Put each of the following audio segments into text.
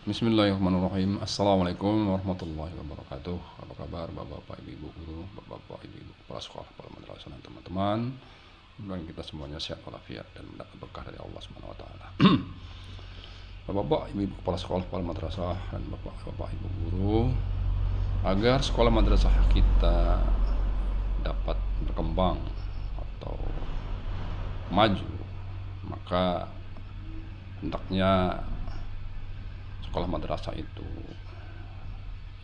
Bismillahirrahmanirrahim. Assalamualaikum warahmatullahi wabarakatuh. Apa kabar bapak-bapak, ibu-ibu guru, bapak-bapak, ibu-ibu kepala sekolah, kepala madrasah dan teman-teman. Semoga kita semuanya sehat walafiat dan mendapat berkah dari Allah Subhanahu wa taala. Bapak-bapak, ibu-ibu kepala sekolah, kepala madrasah dan bapak-bapak, ibu guru, agar sekolah madrasah kita dapat berkembang atau maju, maka hendaknya sekolah madrasah itu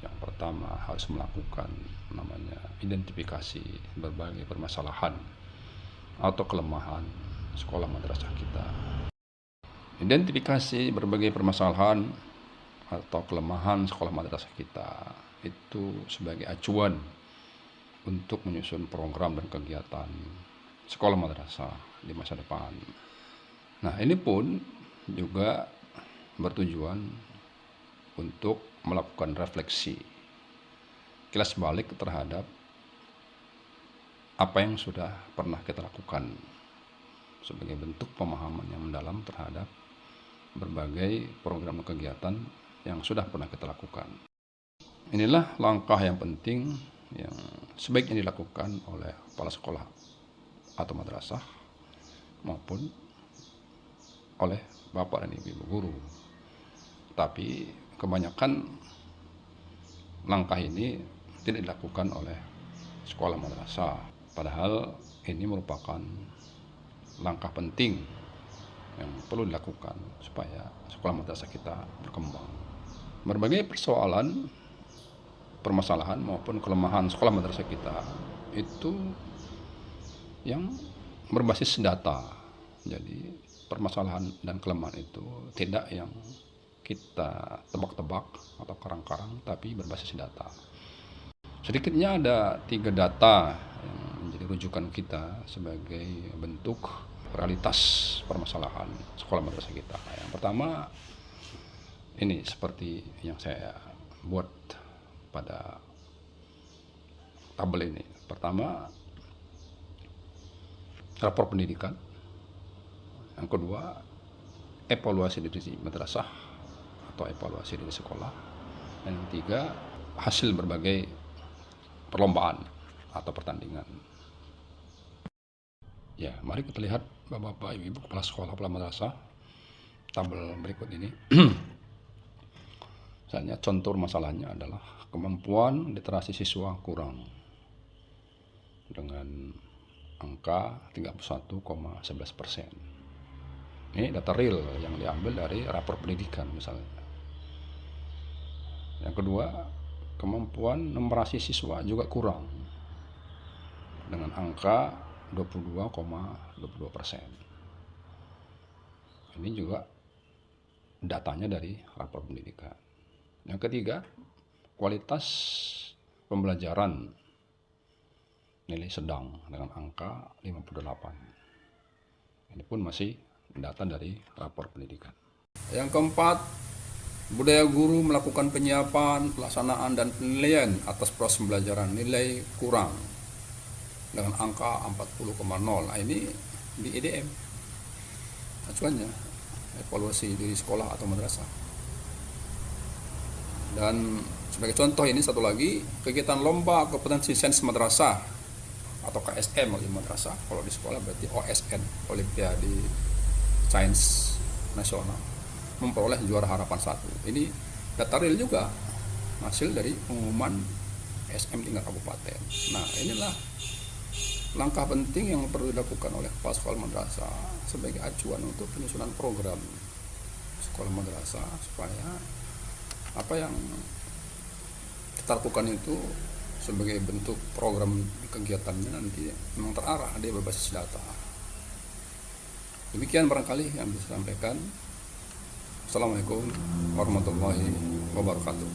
yang pertama harus melakukan namanya identifikasi berbagai permasalahan atau kelemahan sekolah madrasah kita. Identifikasi berbagai permasalahan atau kelemahan sekolah madrasah kita itu sebagai acuan untuk menyusun program dan kegiatan sekolah madrasah di masa depan. Nah, ini pun juga bertujuan untuk melakukan refleksi, kilas balik terhadap apa yang sudah pernah kita lakukan sebagai bentuk pemahaman yang mendalam terhadap berbagai program dan kegiatan yang sudah pernah kita lakukan. Inilah langkah yang penting yang sebaiknya dilakukan oleh kepala sekolah atau madrasah maupun oleh bapak dan ibu guru. Tapi kebanyakan langkah ini tidak dilakukan oleh sekolah madrasah, padahal ini merupakan langkah penting yang perlu dilakukan supaya sekolah madrasah kita berkembang. Berbagai persoalan, permasalahan maupun kelemahan sekolah madrasah kita itu yang berbasis data. Jadi permasalahan dan kelemahan itu tidak yang kita tebak-tebak atau karang-karang, tapi berbasis data. Sedikitnya ada 3 data yang menjadi rujukan kita sebagai bentuk realitas permasalahan sekolah madrasah kita. Yang pertama, ini seperti yang saya buat pada tabel ini. Pertama, rapor pendidikan. Yang kedua, evaluasi diri madrasah atau evaluasi dari sekolah. Dan yang ketiga, hasil berbagai perlombaan atau pertandingan. Ya, mari kita lihat bapak-bapak, ibu kepala sekolah, kepala madrasah, tabel berikut ini. Misalnya contoh masalahnya adalah kemampuan literasi siswa kurang dengan angka 31,11%. Ini data real yang diambil dari rapor pendidikan misalnya. Yang kedua, kemampuan numerasi siswa juga kurang dengan angka 22,22%. Ini juga datanya dari rapor pendidikan. Yang ketiga, kualitas pembelajaran nilai sedang dengan angka 58. Ini pun masih data dari rapor pendidikan. Yang keempat, budaya guru melakukan penyiapan, pelaksanaan, dan penilaian atas proses pembelajaran nilai kurang dengan angka 40,0. Nah, ini di EDM acuannya, evaluasi di sekolah atau madrasah. Dan sebagai contoh ini satu lagi, kegiatan lomba kompetensi sains madrasah atau KSM di madrasah, kalau di sekolah berarti OSN, Olimpiade Sains Nasional, memperoleh juara harapan 1. Ini data real juga, hasil dari pengumuman SM tingkat kabupaten. Nah, inilah langkah penting yang perlu dilakukan oleh kepala sekolah madrasah sebagai acuan untuk penyusunan program sekolah madrasah supaya apa yang kita lakukan itu sebagai bentuk program kegiatannya nanti memang terarah, dia berbasis data. Demikian barangkali yang bisa disampaikan. Assalamualaikum warahmatullahi wabarakatuh.